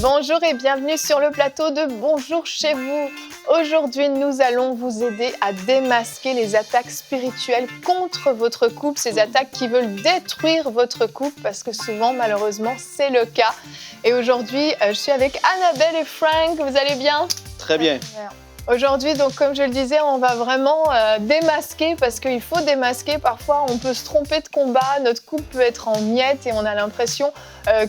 Bonjour et bienvenue sur le plateau de Bonjour chez vous. Aujourd'hui, nous allons vous aider à démasquer les attaques spirituelles contre votre couple, ces attaques qui veulent détruire votre couple parce que souvent, malheureusement, c'est le cas. Et aujourd'hui, je suis avec Annabelle et Frank. Vous allez bien? Très bien. Aujourd'hui, donc, comme je le disais, on va vraiment démasquer parce qu'il faut démasquer. Parfois, on peut se tromper de combat, notre couple peut être en miettes et on a l'impression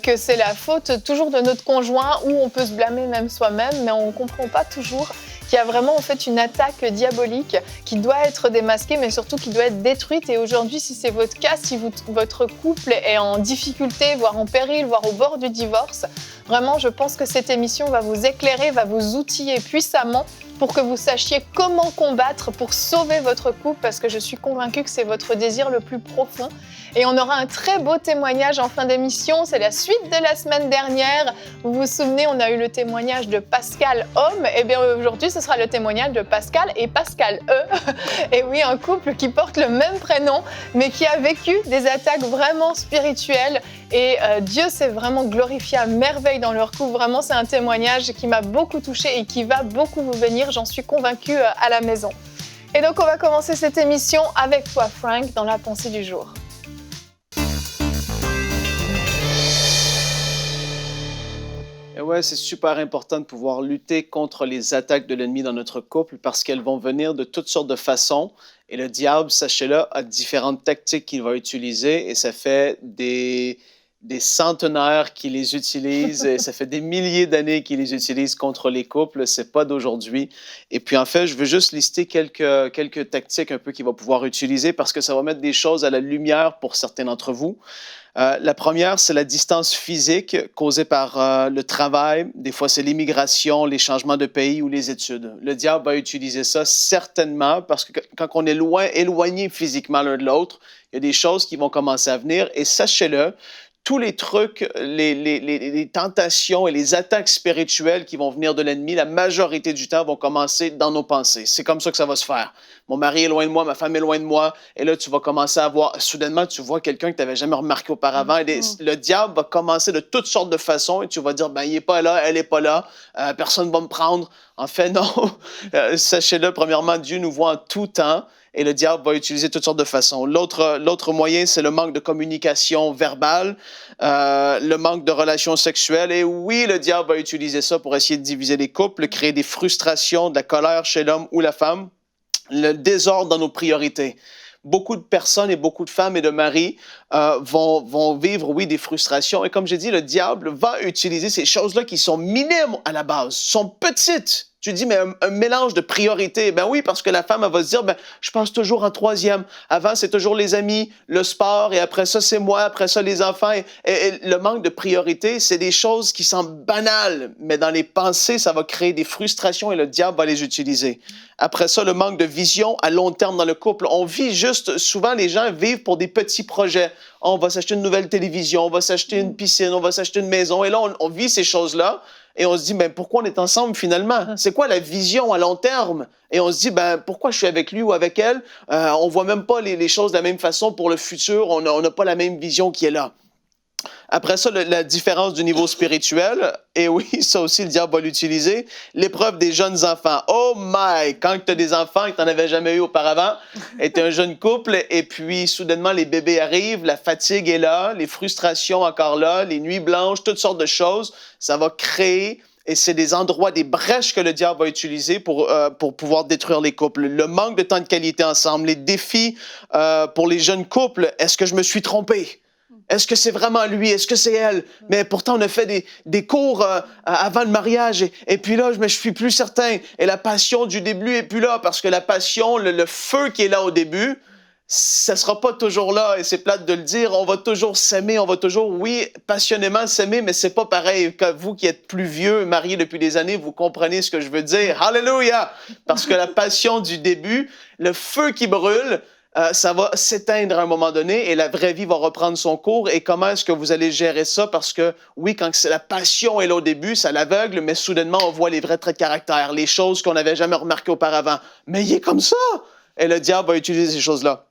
que c'est la faute toujours de notre conjoint ou on peut se blâmer même soi-même, mais on ne comprend pas toujours qu'il y a vraiment en fait une attaque diabolique qui doit être démasquée, mais surtout qui doit être détruite. Et aujourd'hui, si c'est votre cas, si votre couple est en difficulté, voire en péril, voire au bord du divorce, vraiment, je pense que cette émission va vous éclairer, va vous outiller puissamment pour que vous sachiez comment combattre pour sauver votre couple, parce que je suis convaincue que c'est votre désir le plus profond. Et on aura un très beau témoignage en fin d'émission, c'est la suite de la semaine dernière. Vous vous souvenez, on a eu le témoignage de Pascal Homme. Et bien aujourd'hui, ce sera le témoignage de Pascal et Pascal E. Et oui, un couple qui porte le même prénom, mais qui a vécu des attaques vraiment spirituelles. Et Dieu s'est vraiment glorifié à merveille dans leur couple. Vraiment, c'est un témoignage qui m'a beaucoup touchée et qui va beaucoup vous bénir, j'en suis convaincue, à la maison. Et donc, on va commencer cette émission avec toi, Frank, dans la pensée du jour. Et ouais, c'est super important de pouvoir lutter contre les attaques de l'ennemi dans notre couple parce qu'elles vont venir de toutes sortes de façons. Et le diable, sachez-le, a différentes tactiques qu'il va utiliser et ça fait des centenaires qui les utilisent et ça fait des milliers d'années qu'ils les utilisent contre les couples. C'est pas d'aujourd'hui. Et puis en fait, je veux juste lister quelques tactiques un peu qu'il va pouvoir utiliser parce que ça va mettre des choses à la lumière pour certains d'entre vous. La première, c'est la distance physique causée par le travail. Des fois, c'est l'immigration, les changements de pays ou les études. Le diable va utiliser ça certainement parce que quand on est éloigné physiquement l'un de l'autre, il y a des choses qui vont commencer à venir. Et sachez-le, tous les trucs, les tentations et les attaques spirituelles qui vont venir de l'ennemi, la majorité du temps vont commencer dans nos pensées. C'est comme ça que ça va se faire. Mon mari est loin de moi, ma femme est loin de moi, et là, tu vas commencer à voir, soudainement, tu vois quelqu'un que tu n'avais jamais remarqué auparavant, et le diable va commencer de toutes sortes de façons, et tu vas dire, ben, il n'est pas là, elle n'est pas là, personne ne va me prendre. En fait, non. Sachez-le, premièrement, Dieu nous voit en tout temps, et le diable va utiliser toutes sortes de façons. L'autre moyen, c'est le manque de communication verbale, le manque de relations sexuelles. Et oui, le diable va utiliser ça pour essayer de diviser les couples, créer des frustrations, de la colère chez l'homme ou la femme, le désordre dans nos priorités. Beaucoup de personnes et beaucoup de femmes et de maris vont vivre, oui, des frustrations. Et comme j'ai dit, le diable va utiliser ces choses-là qui sont minimes à la base, sont petites. Tu dis, mais un mélange de priorités. Ben oui, parce que la femme, elle va se dire, ben, je pense toujours en troisième. Avant, c'est toujours les amis, le sport, et après ça, c'est moi, après ça, les enfants. Et le manque de priorités, c'est des choses qui semblent banales, mais dans les pensées, ça va créer des frustrations et le diable va les utiliser. Après ça, le manque de vision à long terme dans le couple. On vit juste, souvent les gens vivent pour des petits projets. On va s'acheter une nouvelle télévision, on va s'acheter une piscine, on va s'acheter une maison. Et là, on vit ces choses-là. Et on se dit, ben, pourquoi on est ensemble finalement? C'est quoi la vision à long terme? Et on se dit, ben, pourquoi je suis avec lui ou avec elle? On ne voit même pas les choses de la même façon pour le futur. On n'a pas la même vision qui est là. Après ça, la différence du niveau spirituel, et oui, ça aussi, le diable va l'utiliser, l'épreuve des jeunes enfants. Oh my! Quand tu as des enfants que tu n'en avais jamais eu auparavant, et tu es un jeune couple, et puis soudainement, les bébés arrivent, la fatigue est là, les frustrations encore là, les nuits blanches, toutes sortes de choses, ça va créer. Et c'est des endroits, des brèches que le diable va utiliser pour pouvoir détruire les couples. Le manque de temps de qualité ensemble, les défis pour les jeunes couples. Est-ce que je me suis trompé? Est-ce que c'est vraiment lui? Est-ce que c'est elle? Mais pourtant, on a fait des cours avant le mariage et puis là, je ne suis plus certain. Et la passion du début n'est plus là parce que la passion, le feu qui est là au début, ça sera pas toujours là, et c'est plate de le dire. On va toujours s'aimer, on va toujours, oui, passionnément s'aimer, mais c'est pas pareil. Que vous qui êtes plus vieux, mariés depuis des années, vous comprenez ce que je veux dire. Hallelujah! Parce que la passion du début, le feu qui brûle, ça va s'éteindre à un moment donné et la vraie vie va reprendre son cours. Et comment est-ce que vous allez gérer ça? Parce que, oui, quand la passion est là au début, ça l'aveugle, mais soudainement, on voit les vrais traits de caractère, les choses qu'on n'avait jamais remarquées auparavant. Mais il est comme ça! Et le diable va utiliser ces choses-là.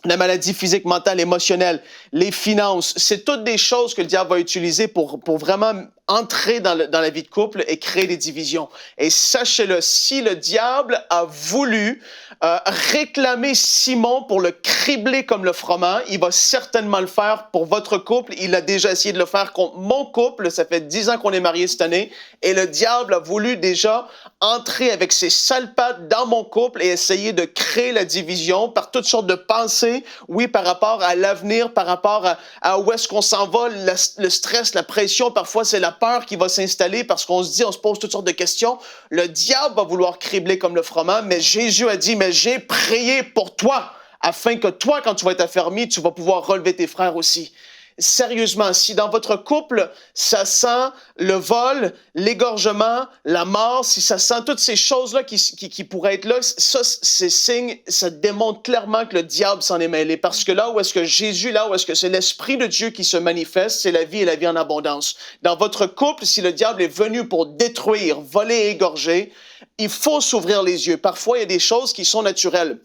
La maladie physique, mentale, émotionnelle, les finances, c'est toutes des choses que le diable va utiliser pour vraiment entrer dans la vie de couple et créer des divisions. Et sachez-le, si le diable a voulu réclamer Simon pour le cribler comme le froment, il va certainement le faire pour votre couple. Il a déjà essayé de le faire contre mon couple. Ça fait 10 ans qu'on est mariés cette année. Et le diable a voulu déjà entrer avec ses sales pattes dans mon couple et essayer de créer la division par toutes sortes de pensées. Oui, par rapport à l'avenir, par rapport à où est-ce qu'on s'en va, le stress, la pression. Parfois, c'est la peur qui va s'installer parce qu'on se dit, on se pose toutes sortes de questions. Le diable va vouloir cribler comme le froment, mais Jésus a dit, mais j'ai prié pour toi, afin que toi, quand tu vas être affermi, tu vas pouvoir relever tes frères aussi. Sérieusement, si dans votre couple, ça sent le vol, l'égorgement, la mort, si ça sent toutes ces choses-là qui pourraient être là, ça, c'est signe, ça démontre clairement que le diable s'en est mêlé. Parce que là où est-ce que Jésus, là où est-ce que c'est l'Esprit de Dieu qui se manifeste, c'est la vie et la vie en abondance. Dans votre couple, si le diable est venu pour détruire, voler et égorger, il faut s'ouvrir les yeux. Parfois, il y a des choses qui sont naturelles.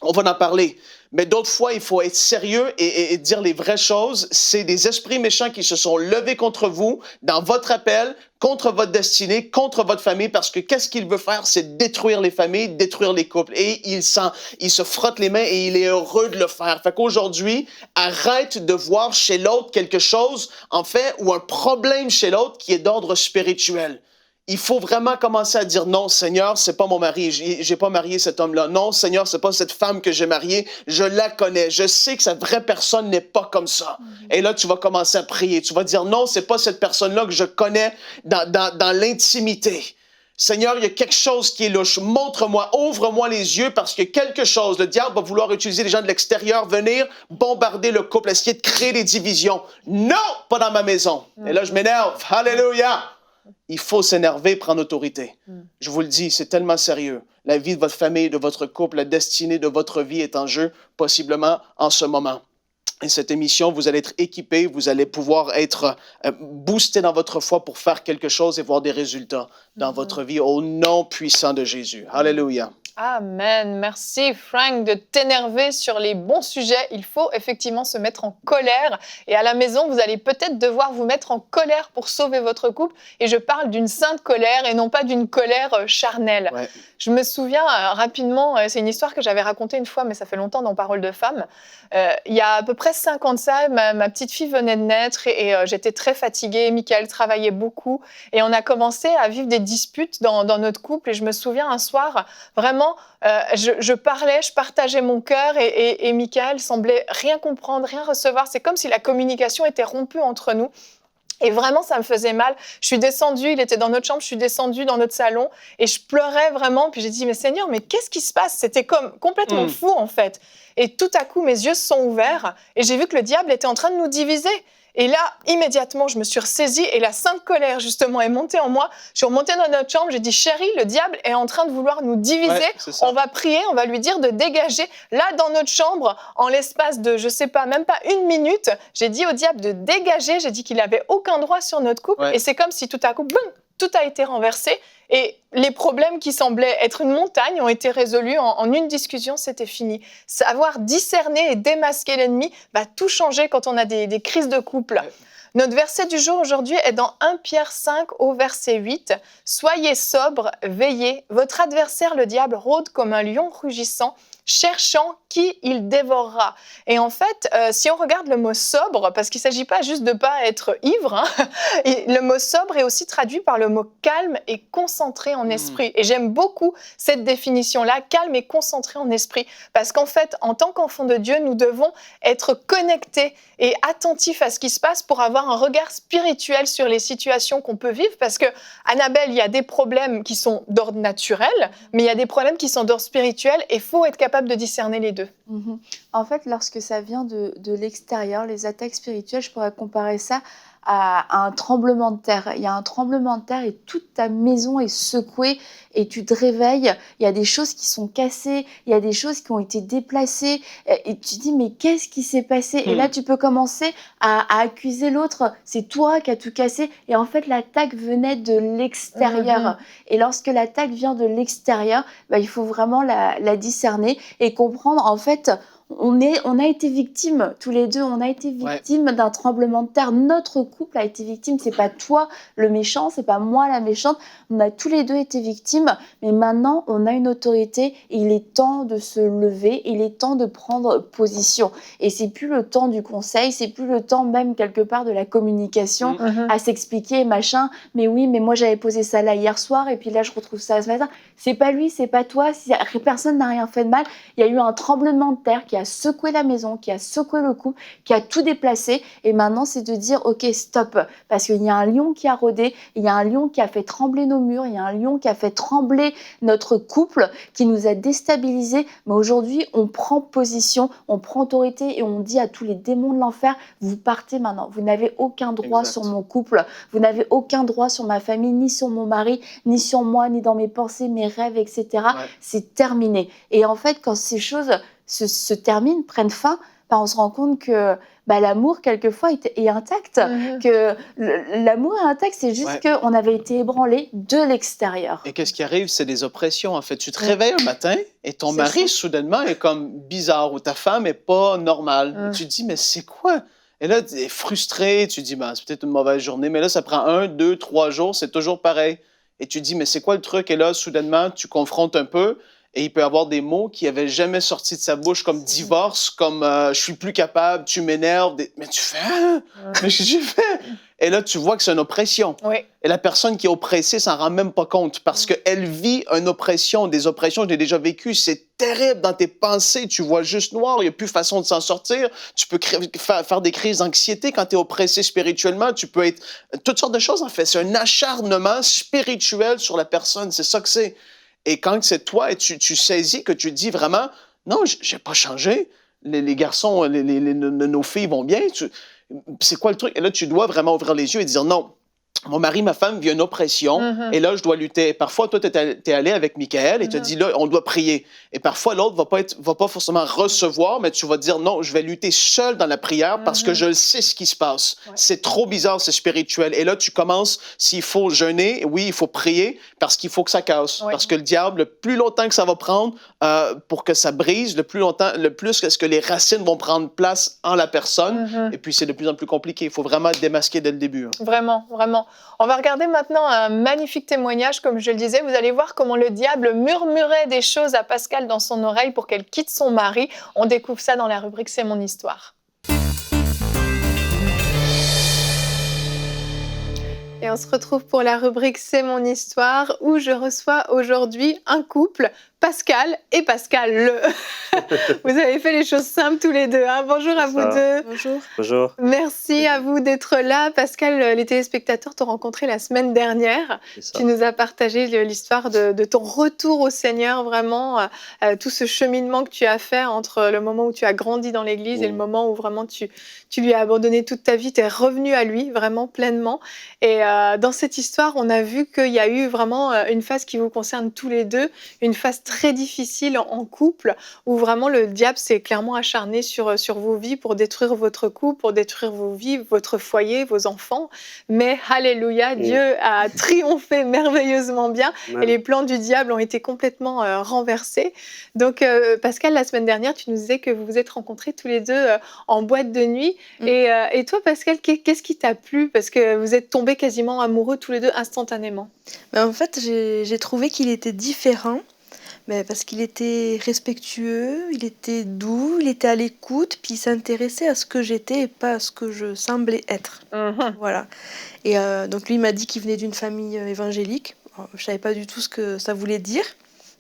On va en parler. Mais d'autres fois, il faut être sérieux et dire les vraies choses. C'est des esprits méchants qui se sont levés contre vous, dans votre appel, contre votre destinée, contre votre famille, parce que qu'est-ce qu'il veut faire? C'est détruire les familles, détruire les couples. Et il se frotte les mains et il est heureux de le faire. Fait qu'aujourd'hui, arrête de voir chez l'autre quelque chose, en fait, ou un problème chez l'autre qui est d'ordre spirituel. Il faut vraiment commencer à dire non, Seigneur, c'est pas mon mari, j'ai pas marié cet homme-là. Non, Seigneur, c'est pas cette femme que j'ai mariée, je la connais, je sais que cette vraie personne n'est pas comme ça. Et là, tu vas commencer à prier, tu vas dire non, c'est pas cette personne-là que je connais dans l'intimité. Seigneur, il y a quelque chose qui est louche. Montre-moi, ouvre-moi les yeux parce que quelque chose, le diable va vouloir utiliser les gens de l'extérieur, venir bombarder le couple, essayer de créer des divisions. Non, pas dans ma maison. Et là, je m'énerve. Alléluia. Il faut s'énerver, prendre autorité. Je vous le dis, c'est tellement sérieux. La vie de votre famille, de votre couple, la destinée de votre vie est en jeu, possiblement en ce moment. Et cette émission, vous allez être équipés, vous allez pouvoir être boostés dans votre foi pour faire quelque chose et voir des résultats dans votre vie au nom puissant de Jésus. Alléluia. Amen. Merci Frank de t'énerver sur les bons sujets. Il faut effectivement se mettre en colère. Et à la maison, vous allez peut-être devoir vous mettre en colère pour sauver votre couple. Et je parle d'une sainte colère et non pas d'une colère charnelle. Ouais. Je me souviens rapidement, c'est une histoire que j'avais racontée une fois, mais ça fait longtemps dans Parole de femme. Il y a à peu près 5 ans de ça, ma petite fille venait de naître et j'étais très fatiguée. Michael travaillait beaucoup et on a commencé à vivre des disputes dans notre couple. Et je me souviens un soir, vraiment, je parlais, je partageais mon cœur et Michael semblait rien comprendre, rien recevoir. C'est comme si la communication était rompue entre nous. Et vraiment, ça me faisait mal. Je suis descendue, il était dans notre chambre, je suis descendue dans notre salon et je pleurais vraiment. Puis j'ai dit, mais Seigneur, mais qu'est-ce qui se passe? C'était comme complètement fou en fait. Et tout à coup, mes yeux se sont ouverts et j'ai vu que le diable était en train de nous diviser. Et là, immédiatement, je me suis ressaisie et la sainte colère, justement, est montée en moi. Je suis remontée dans notre chambre, j'ai dit, chérie, le diable est en train de vouloir nous diviser. Ouais, on va prier, on va lui dire de dégager. Là, dans notre chambre, en l'espace de, je sais pas, même pas 1 minute, j'ai dit au diable de dégager. J'ai dit qu'il n'avait aucun droit sur notre couple. Ouais. Et c'est comme si tout à coup, boum, tout a été renversé. Et les problèmes qui semblaient être une montagne ont été résolus en une discussion, c'était fini. Savoir discerner et démasquer l'ennemi va tout changer quand on a des crises de couple. Ouais. Notre verset du jour aujourd'hui est dans 1 Pierre 5 au verset 8. « Soyez sobres, veillez. Votre adversaire, le diable, rôde comme un lion rugissant, cherchant qui il dévorera. » Et en fait, si on regarde le mot sobre, parce qu'il ne s'agit pas juste de ne pas être ivre, hein, et le mot sobre est aussi traduit par le mot calme et concentré en esprit. Et j'aime beaucoup cette définition-là, calme et concentré en esprit, parce qu'en fait, en tant qu'enfants de Dieu, nous devons être connectés et attentifs à ce qui se passe pour avoir un regard spirituel sur les situations qu'on peut vivre, parce que, Annabelle, il y a des problèmes qui sont d'ordre naturel, mais il y a des problèmes qui sont d'ordre spirituel, et il faut être capable capable de discerner les deux. En fait, lorsque ça vient de l'extérieur, les attaques spirituelles, je pourrais comparer ça à un tremblement de terre. Il y a un tremblement de terre et toute ta maison est secouée et tu te réveilles. Il y a des choses qui sont cassées, il y a des choses qui ont été déplacées et tu te dis mais qu'est-ce qui s'est passé? Et là, tu peux commencer à accuser l'autre. C'est toi qui as tout cassé. Et en fait, l'attaque venait de l'extérieur. Et lorsque l'attaque vient de l'extérieur, il faut vraiment la discerner et comprendre en fait. On a été victimes, tous les deux, on a été victimes d'un tremblement de terre. Notre couple a été victime. C'est pas toi le méchant, c'est pas moi la méchante. On a tous les deux été victimes, mais maintenant on a une autorité et il est temps de se lever, il est temps de prendre position. Et c'est plus le temps du conseil, c'est plus le temps même quelque part de la communication à s'expliquer machin. Mais oui, mais moi j'avais posé ça là hier soir et puis là je retrouve ça ce matin. C'est pas lui, c'est pas toi. Personne n'a rien fait de mal. Il y a eu un tremblement de terre qui a secoué la maison, qui a secoué le couple, qui a tout déplacé. Et maintenant, c'est de dire, OK, stop. Parce qu'il y a un lion qui a rôdé, il y a un lion qui a fait trembler nos murs, il y a un lion qui a fait trembler notre couple, qui nous a déstabilisés. Mais aujourd'hui, on prend position, on prend autorité et on dit à tous les démons de l'enfer, vous partez maintenant. Vous n'avez aucun droit sur mon couple. Vous n'avez aucun droit sur ma famille, ni sur mon mari, ni sur moi, ni dans mes pensées, mes rêves, etc. C'est terminé. Et en fait, quand ces choses se terminent, prennent fin, on se rend compte que l'amour, quelquefois, est intact. Que l'amour est intact, c'est juste qu'on avait été ébranlé de l'extérieur. Et qu'est-ce qui arrive? C'est des oppressions, en fait. Tu te réveilles un matin et ton mari, soudainement, est comme bizarre ou ta femme n'est pas normale. Tu te dis, mais c'est quoi? Et là, tu es frustré, tu te dis, c'est peut-être une mauvaise journée, mais là, ça prend 1, 2, 3 jours, c'est toujours pareil. Et tu te dis, mais c'est quoi le truc? Et là, soudainement, tu confrontes un peu. Et il peut avoir des mots qui n'avaient jamais sorti de sa bouche, comme divorce, comme je suis plus capable, tu m'énerves. Mais tu fais, mais qu'est-ce que j'ai fait? Et là, tu vois que c'est une oppression. Et la personne qui est oppressée s'en rend même pas compte parce qu'elle vit une oppression. Des oppressions, je l'ai déjà vécu. C'est terrible dans tes pensées. Tu vois juste noir. Il n'y a plus façon de s'en sortir. Tu peux faire des crises d'anxiété quand tu es oppressé spirituellement. Tu peux être toutes sortes de choses, en fait. C'est un acharnement spirituel sur la personne. C'est ça que c'est. Et quand c'est toi et tu saisis que tu dis vraiment, non, j'ai pas changé, les garçons, nos filles vont bien, c'est quoi le truc? Et là, tu dois vraiment ouvrir les yeux et dire non. Mon mari, ma femme vit une oppression et là, je dois lutter. Et parfois, toi, tu es allé avec Michael et tu as dit là, on doit prier. Et parfois, l'autre va pas forcément recevoir, mais tu vas dire non, je vais lutter seul dans la prière parce que je sais ce qui se passe. C'est trop bizarre, c'est spirituel. Et là, tu commences, s'il faut jeûner, oui, il faut prier parce qu'il faut que ça casse. Parce que le diable, le plus longtemps que ça va prendre pour que ça brise, le plus est-ce que les racines vont prendre place en la personne. Et puis, c'est de plus en plus compliqué. Il faut vraiment démasquer dès le début. Vraiment, vraiment. On va regarder maintenant un magnifique témoignage, comme je le disais. Vous allez voir comment le diable murmurait des choses à Pascal dans son oreille pour qu'elle quitte son mari. On découvre ça dans la rubrique C'est mon histoire. Et on se retrouve pour la rubrique C'est mon histoire où je reçois aujourd'hui un couple, Pascal et Pascal. Vous avez fait les choses simples tous les deux. Bonjour à vous deux. Bonjour. Bonjour. Merci à vous d'être là. Pascal, les téléspectateurs t'ont rencontré la semaine dernière. Tu nous as partagé l'histoire de ton retour au Seigneur, vraiment, tout ce cheminement que tu as fait entre le moment où tu as grandi dans l'Église et le moment où vraiment tu lui as abandonné toute ta vie, tu es revenu à lui vraiment pleinement. Et dans cette histoire, on a vu qu'il y a eu vraiment une phase qui vous concerne tous les deux, une phase très difficile en couple, où vraiment le diable s'est clairement acharné sur vos vies pour détruire votre couple, pour détruire vos vies, votre foyer, vos enfants. Mais alléluia, Dieu a triomphé merveilleusement bien et les plans du diable ont été complètement renversés. Donc Pascal, la semaine dernière, tu nous disais que vous vous êtes rencontrés tous les deux en boîte de nuit. Et toi, Pascal, qu'est-ce qui t'a plu? Parce que vous êtes tombés quasiment amoureux tous les deux instantanément. En fait, j'ai trouvé qu'il était différent. Parce qu'il était respectueux, il était doux, il était à l'écoute, puis il s'intéressait à ce que j'étais et pas à ce que je semblais être. Voilà. Et donc lui, il m'a dit qu'il venait d'une famille évangélique. Alors, je savais pas du tout ce que ça voulait dire.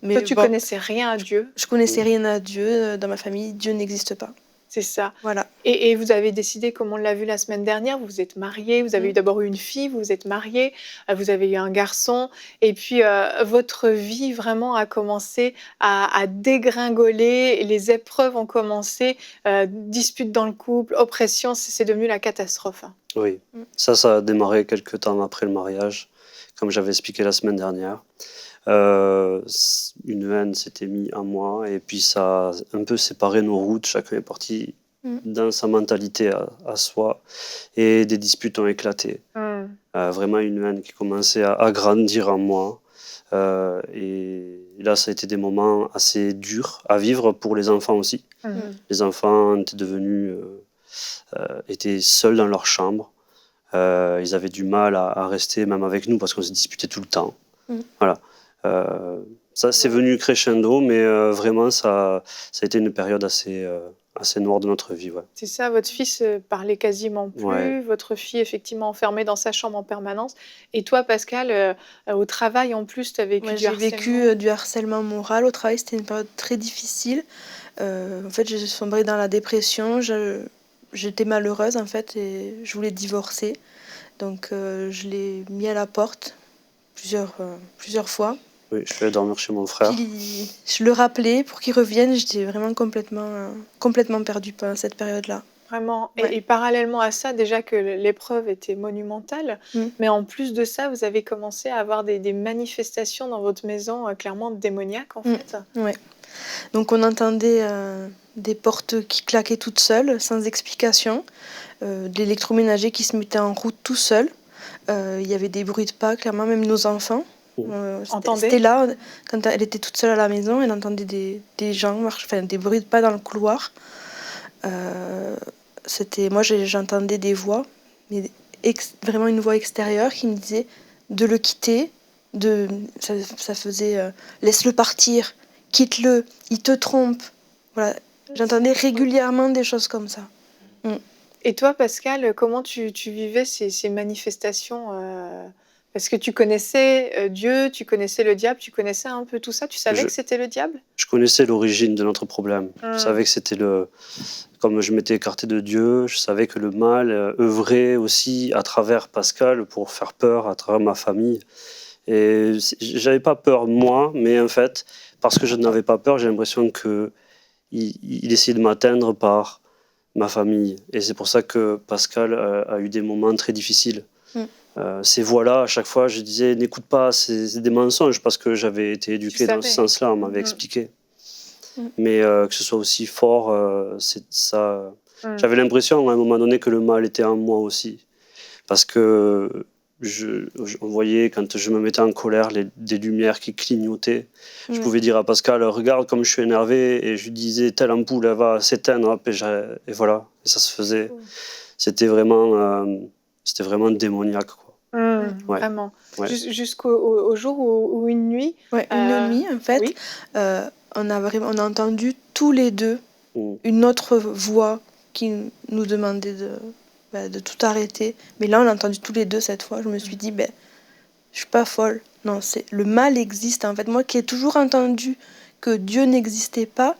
Mais toi, tu connaissais rien à Dieu? Je connaissais rien à Dieu. Dans ma famille, Dieu n'existe pas. C'est ça. Voilà. Et vous avez décidé, comme on l'a vu la semaine dernière, vous vous êtes mariés, vous avez eu d'abord eu une fille, vous vous êtes mariés, vous avez eu un garçon, et puis votre vie vraiment a commencé à dégringoler, les épreuves ont commencé, disputes dans le couple, oppression, c'est devenu la catastrophe. Oui, ça a démarré quelques temps après le mariage, comme j'avais expliqué la semaine dernière. Une haine s'était mise à moi et puis ça a un peu séparé nos routes. Chacun est parti dans sa mentalité à soi et des disputes ont éclaté. Vraiment une haine qui commençait à grandir en moi. Et là, ça a été des moments assez durs à vivre pour les enfants aussi. Les enfants étaient devenus étaient seuls dans leur chambre. Ils avaient du mal à rester même avec nous parce qu'on se disputait tout le temps. Voilà. Ça, c'est venu crescendo, mais vraiment, ça a été une période assez noire de notre vie. Ouais. C'est ça, votre fils parlait quasiment plus, votre fille effectivement enfermée dans sa chambre en permanence. Et toi, Pascal, au travail en plus, tu as vécu du harcèlement. J'ai vécu du harcèlement moral au travail, c'était une période très difficile. En fait, j'ai sombré dans la dépression, j'étais malheureuse en fait et je voulais divorcer. Donc je l'ai mis à la porte plusieurs fois. Oui, je suis allée dormir chez mon frère. Puis, je le rappelais pour qu'il revienne. J'étais vraiment complètement perdue pendant cette période-là. Vraiment. Et parallèlement à ça, déjà que l'épreuve était monumentale, mais en plus de ça, vous avez commencé à avoir des manifestations dans votre maison clairement démoniaques en fait. Oui. Donc on entendait des portes qui claquaient toutes seules, sans explication, de l'électroménager qui se mettait en route tout seul. Il y avait des bruits de pas, clairement, même nos enfants. C'était là, quand elle était toute seule à la maison, elle entendait des gens, des bruits de pas dans le couloir. Moi, j'entendais des voix, mais vraiment une voix extérieure qui me disait de le quitter, ça faisait laisse-le partir, quitte-le, il te trompe. Voilà. J'entendais régulièrement des choses comme ça. Et toi, Pascal, comment tu vivais ces manifestations parce que tu connaissais Dieu, tu connaissais le diable, tu connaissais un peu tout ça. Tu savais que c'était le diable? Je connaissais l'origine de notre problème. Je savais que c'était comme je m'étais écarté de Dieu, je savais que le mal œuvrait aussi à travers Pascal pour faire peur à travers ma famille. Et j'avais pas peur moi, mais en fait, parce que je n'avais pas peur, j'ai l'impression qu'il essayait de m'atteindre par ma famille. Et c'est pour ça que Pascal a eu des moments très difficiles. Ces voix-là, à chaque fois, je disais, n'écoute pas, c'est des mensonges, parce que j'avais été éduqué dans ce sens-là, on m'avait expliqué. Mais que ce soit aussi fort, c'est ça. J'avais l'impression, à un moment donné, que le mal était en moi aussi. Parce que on voyait, quand je me mettais en colère, des lumières qui clignotaient. Je pouvais dire à Pascal, regarde comme je suis énervé, et je lui disais, telle ampoule, elle va s'éteindre, et voilà, et ça se faisait. C'était vraiment démoniaque, quoi. Vraiment. Jusqu'au jour où une nuit. Une nuit, en fait, on a entendu tous les deux une autre voix qui nous demandait de tout arrêter. Mais là, on a entendu tous les deux cette fois. Je me suis dit, je suis pas folle. Non, le mal existe. En fait, moi qui ai toujours entendu que Dieu n'existait pas,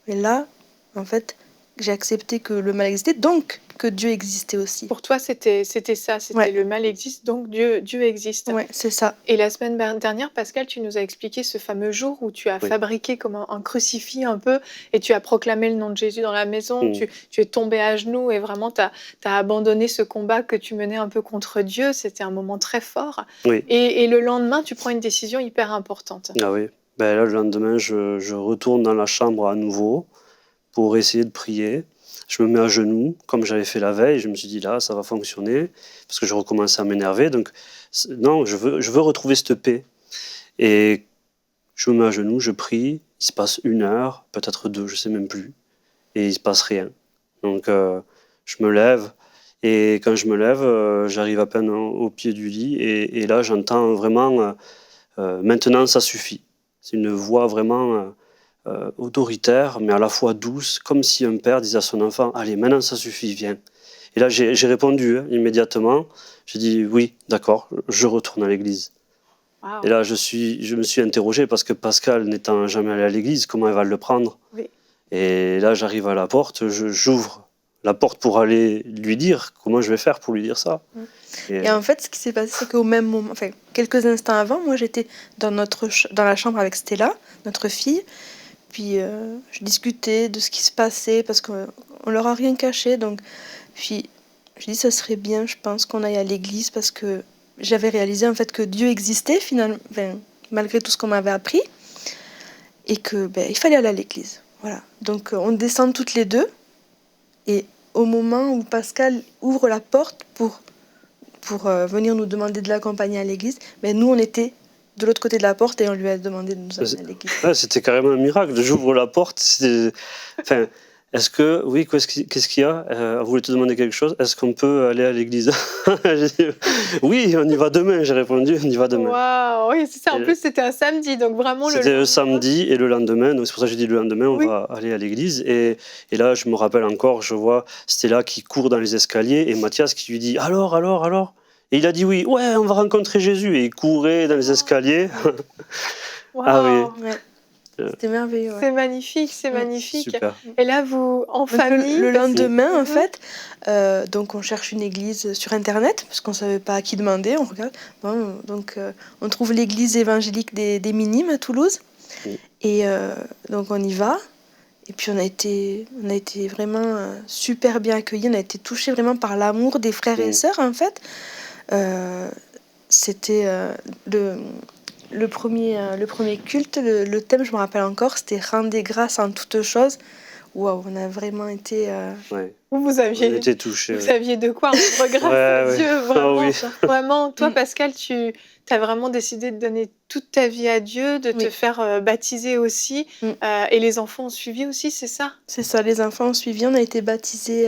mais là, en fait, j'ai accepté que le mal existait, donc que Dieu existait aussi. Pour toi, c'était ça, le mal existe, donc Dieu existe. Oui, c'est ça. Et la semaine dernière, Pascal, tu nous as expliqué ce fameux jour où tu as fabriqué comme un crucifix un peu, et tu as proclamé le nom de Jésus dans la maison, tu es tombé à genoux, et vraiment, tu as abandonné ce combat que tu menais un peu contre Dieu. C'était un moment très fort. Oui. Et le lendemain, tu prends une décision hyper importante. Ah oui. Là, le lendemain, je retourne dans la chambre à nouveau pour essayer de prier. Je me mets à genoux, comme j'avais fait la veille. Je me suis dit, là, ça va fonctionner, parce que je recommençais à m'énerver. Donc, non, je veux retrouver cette paix. Et je me mets à genoux, je prie. Il se passe 1 heure, peut-être 2, je ne sais même plus. Et il ne se passe rien. Donc, je me lève. Et quand je me lève, j'arrive à peine au pied du lit. Et là, j'entends vraiment, maintenant, ça suffit. C'est une voix vraiment autoritaire, mais à la fois douce, comme si un père disait à son enfant, allez, maintenant ça suffit, viens. Et là, j'ai répondu immédiatement. J'ai dit, oui, d'accord, je retourne à l'église. Wow. Et là, je me suis interrogé, parce que Pascal, n'étant jamais allé à l'église, comment elle va le prendre? Et là, j'arrive à la porte, j'ouvre la porte pour aller lui dire comment je vais faire pour lui dire ça. Et en fait, ce qui s'est passé, c'est qu'au même moment, enfin, quelques instants avant, moi j'étais dans la chambre avec Stella, notre fille. Puis je discutais de ce qui se passait parce qu'on leur a rien caché. Donc, puis je dis, ça serait bien, je pense, qu'on aille à l'église parce que j'avais réalisé en fait que Dieu existait finalement, enfin, malgré tout ce qu'on m'avait appris, et que il fallait aller à l'église. Voilà. Donc on descend toutes les deux, et au moment où Pascal ouvre la porte pour venir nous demander de l'accompagner à l'église, nous on était de l'autre côté de la porte et on lui a demandé de nous amener à l'église. Ouais, c'était carrément un miracle. J'ouvre la porte. Enfin, est-ce que... Oui, qu'est-ce qu'il y a Elle voulait te demander quelque chose. Est-ce qu'on peut aller à l'église? J'ai dit, oui, on y va demain. J'ai répondu, on y va demain. Waouh, oui, c'est ça. En plus, c'était un samedi, donc vraiment C'était le samedi et le lendemain. Donc c'est pour ça que j'ai dit le lendemain, on va aller à l'église. Et là, je me rappelle encore, je vois Stella qui court dans les escaliers et Mathias qui lui dit alors. Et il a dit oui, ouais, on va rencontrer Jésus. Et il courait dans les escaliers. Wow. Ah oui. Ouais. C'était merveilleux. Ouais. C'est magnifique, c'est magnifique. Super. Et là, vous, en famille... Le lendemain, en fait, donc on cherche une église sur Internet, parce qu'on ne savait pas à qui demander, on regarde. Bon, donc on trouve l'église évangélique des Minimes à Toulouse. Et donc on y va. Et puis on a été vraiment super bien accueillis. On a été touchés vraiment par l'amour des frères et sœurs, en fait. C'était le premier culte, le thème, je me rappelle encore, c'était « Rendez grâce en toutes choses ». Waouh, on a vraiment été... Ouais. Vous aviez été touchés. Vous aviez de quoi rendre grâce à Dieu, vraiment. Ah oui. Vraiment, toi, Pascal, tu as vraiment décidé de donner toute ta vie à Dieu, de te faire baptiser aussi. Et les enfants ont suivi aussi, c'est ça? C'est ça, les enfants ont suivi. On a été baptisés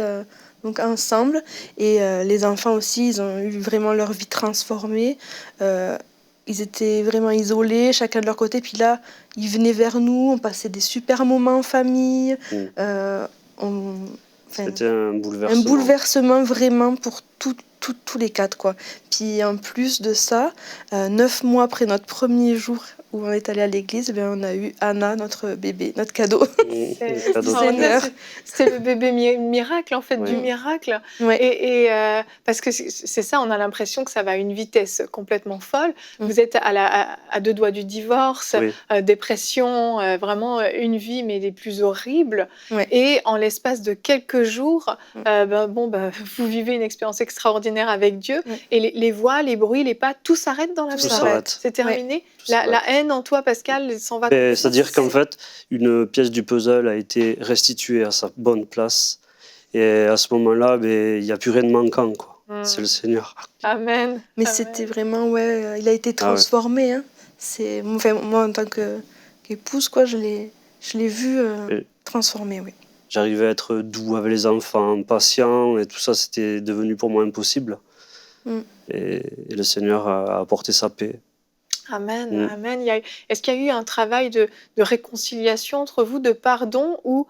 donc ensemble. Et les enfants aussi, ils ont eu vraiment leur vie transformée. Ils étaient vraiment isolés, chacun de leur côté. Puis là, ils venaient vers nous, on passait des super moments en famille. C'était un bouleversement. Un bouleversement vraiment pour tous les quatre, quoi. Puis en plus de ça, 9 mois après notre premier jour où on est allé à l'église, on a eu Anna, notre bébé, notre cadeau. C'était le bébé miracle, en fait, du miracle. Ouais. Et parce que c'est ça, on a l'impression que ça va à une vitesse complètement folle. Vous êtes à 2 doigts du divorce, dépression, vraiment une vie, mais des plus horribles. Et en l'espace de quelques jours, vous vivez une expérience extraordinaire avec Dieu. Et les voix, les bruits, les pas, tout s'arrête dans la maison. C'est terminé. La haine en toi, Pascal, s'en va. C'est-à-dire qu'en fait, une pièce du puzzle a été restituée à sa bonne place. Et à ce moment-là, il n'y a plus rien de manquant, quoi. C'est le Seigneur. Amen. Mais c'était vraiment, il a été transformé. Hein. Moi, en tant qu'épouse, quoi, je l'ai vu transformé, oui. J'arrivais à être doux avec les enfants, patient, et tout ça, c'était devenu pour moi impossible. Et le Seigneur a apporté sa paix. Amen, amen. Est-ce qu'il y a eu un travail de réconciliation entre vous, de pardon, où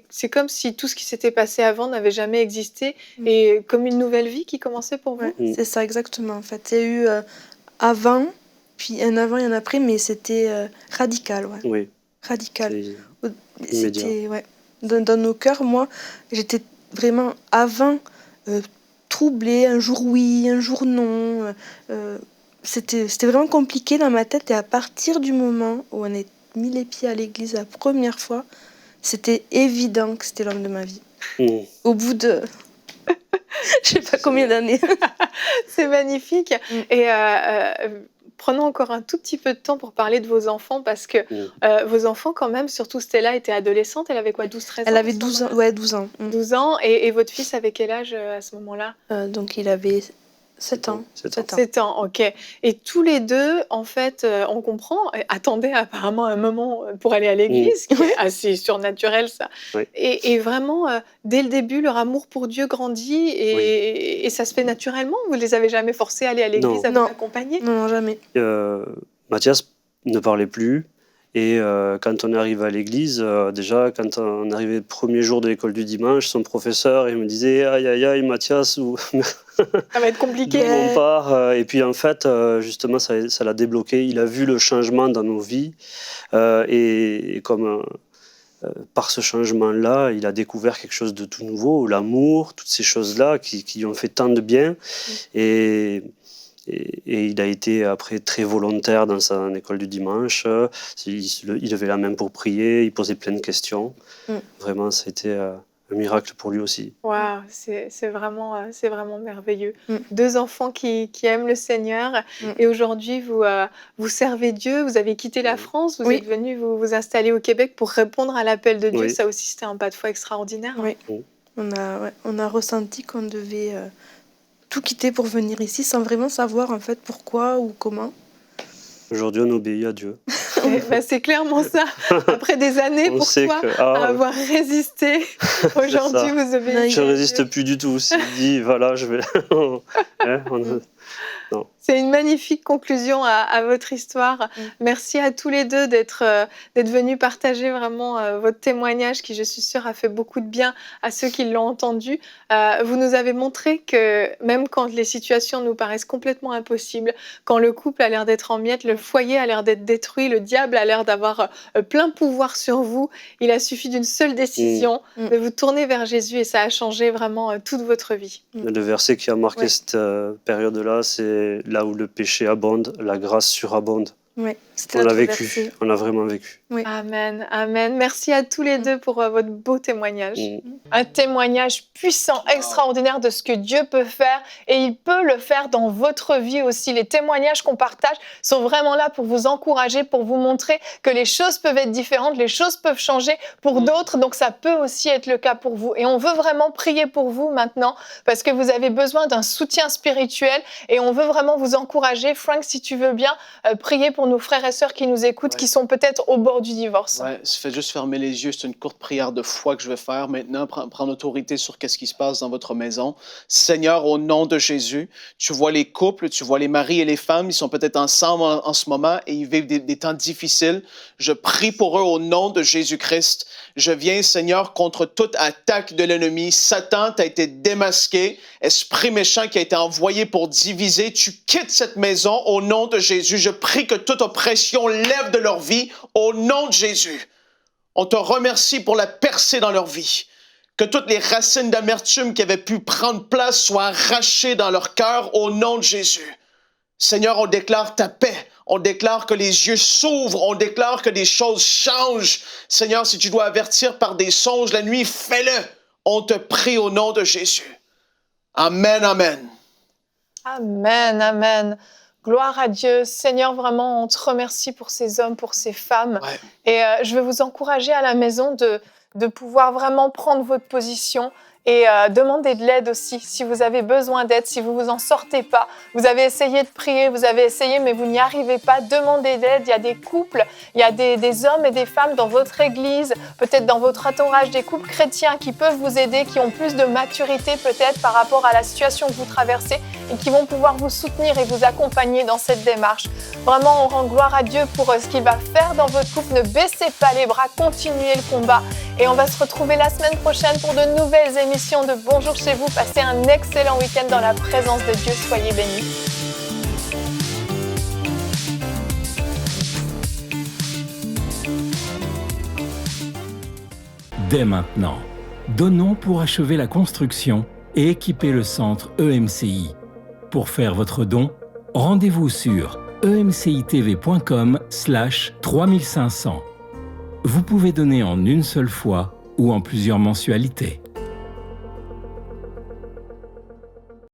c'est comme si tout ce qui s'était passé avant n'avait jamais existé, et comme une nouvelle vie qui commençait pour vous? C'est ça, exactement. En fait, il y a eu avant, puis un avant et un après, mais c'était radical. Ouais. Oui. Radical. C'était, dans nos cœurs, moi, j'étais vraiment avant troublée, un jour oui, un jour non. C'était vraiment compliqué dans ma tête, et à partir du moment où on a mis les pieds à l'église la première fois, c'était évident que c'était l'homme de ma vie. Au bout de je sais pas combien d'années. C'est magnifique. Et prenons encore un tout petit peu de temps pour parler de vos enfants, parce que vos enfants, quand même, surtout Stella, était adolescente. Elle avait quoi, 12-13 ans? Elle avait 12 ans. Ouais, 12 ans. 12 ans. Et votre fils avait quel âge à ce moment-là? Donc il avait 7 ans. 7 ans, ok. Et tous les deux, en fait, on comprend, attendaient apparemment un moment pour aller à l'église, qui est assez surnaturel, ça. Et vraiment, dès le début, leur amour pour Dieu grandit, et ça se fait naturellement. Vous ne les avez jamais forcés à aller à l'église, à vous accompagner? Non, jamais. Mathias ne parlait plus. Et quand on est arrivé à l'église, déjà, quand on arrivait le premier jour de l'école du dimanche, son professeur, il me disait « Aïe, aïe, aïe, Mathias, ça va être compliqué. » On part. Et puis en fait, justement, ça l'a débloqué. Il a vu le changement dans nos vies. Et comme par ce changement-là, il a découvert quelque chose de tout nouveau, l'amour, toutes ces choses-là qui lui ont fait tant de bien. Et il a été après très volontaire dans son école du dimanche. Il levait la main pour prier, il posait plein de questions. Vraiment, ça a été un miracle pour lui aussi. Waouh, c'est vraiment merveilleux. 2 enfants qui aiment le Seigneur et aujourd'hui vous servez Dieu, vous avez quitté la France, vous êtes venu vous installer au Québec pour répondre à l'appel de Dieu. Oui. Ça aussi, c'était un pas de foi extraordinaire. Oui. On a ressenti qu'on devait tout quitter pour venir ici sans vraiment savoir en fait pourquoi ou comment. Aujourd'hui, on obéit à Dieu. C'est clairement ça. Après des années, On sait pourquoi que, avoir résisté, aujourd'hui vous obéissez je à ne résiste Dieu. plus du tout. S'il dit, voilà, je vais... C'est une magnifique conclusion à votre histoire. Merci à tous les deux d'être venus partager vraiment votre témoignage qui, je suis sûre, a fait beaucoup de bien à ceux qui l'ont entendu. Vous nous avez montré que même quand les situations nous paraissent complètement impossibles, quand le couple a l'air d'être en miettes, le foyer a l'air d'être détruit, le diable a l'air d'avoir plein pouvoir sur vous, il a suffi d'une seule décision de vous tourner vers Jésus et ça a changé vraiment toute votre vie. Le verset qui a marqué cette période-là, c'est là où le péché abonde, la grâce surabonde. Oui, c'était On l'a notre vécu, verset. on l'a vraiment vécu. Oui. Amen, amen. Merci à tous les deux pour votre beau témoignage. Un témoignage puissant, extraordinaire de ce que Dieu peut faire et il peut le faire dans votre vie aussi. Les témoignages qu'on partage sont vraiment là pour vous encourager, pour vous montrer que les choses peuvent être différentes, les choses peuvent changer pour d'autres, donc ça peut aussi être le cas pour vous. Et on veut vraiment prier pour vous maintenant parce que vous avez besoin d'un soutien spirituel et on veut vraiment vous encourager. Frank, si tu veux bien, prier pour nos frères et sœurs qui nous écoutent, qui sont peut-être au bord du divorce. Ouais, faites juste fermer les yeux. C'est une courte prière de foi que je vais faire maintenant. Prendre autorité sur qu'est-ce qui se passe dans votre maison. Seigneur, au nom de Jésus, tu vois les couples, tu vois les maris et les femmes. Ils sont peut-être ensemble en ce moment et ils vivent des temps difficiles. Je prie pour eux au nom de Jésus-Christ. Je viens, Seigneur, contre toute attaque de l'ennemi. Satan t'a été démasqué. Esprit méchant qui a été envoyé pour diviser. Tu quittes cette maison au nom de Jésus. Je prie que toute oppression lève de leur vie au nom de Jésus. On te remercie pour la percée dans leur vie. Que toutes les racines d'amertume qui avaient pu prendre place soient arrachées dans leur cœur au nom de Jésus. Seigneur, on déclare ta paix. On déclare que les yeux s'ouvrent. On déclare que des choses changent. Seigneur, si tu dois avertir par des songes la nuit, fais-le. On te prie au nom de Jésus. Amen, amen. Amen, amen. Gloire à Dieu. Seigneur, vraiment, on te remercie pour ces hommes, pour ces femmes. Ouais. Et je veux vous encourager à la maison de pouvoir vraiment prendre votre position et demander de l'aide aussi. Si vous avez besoin d'aide, si vous vous en sortez pas, vous avez essayé de prier, vous avez essayé, mais vous n'y arrivez pas, demandez d'aide. Il y a des couples, il y a des hommes et des femmes dans votre église, peut-être dans votre entourage, des couples chrétiens qui peuvent vous aider, qui ont plus de maturité peut-être par rapport à la situation que vous traversez et qui vont pouvoir vous soutenir et vous accompagner dans cette démarche. Vraiment, on rend gloire à Dieu pour ce qu'il va faire dans votre couple. Ne baissez pas les bras, continuez le combat. Et on va se retrouver la semaine prochaine pour de nouvelles émissions de Bonjour chez vous. Passez un excellent week-end dans la présence de Dieu. Soyez bénis. Dès maintenant, donnons pour achever la construction et équiper le centre EMCI. Pour faire votre don, rendez-vous sur emcitv.com/3500. Vous pouvez donner en une seule fois ou en plusieurs mensualités.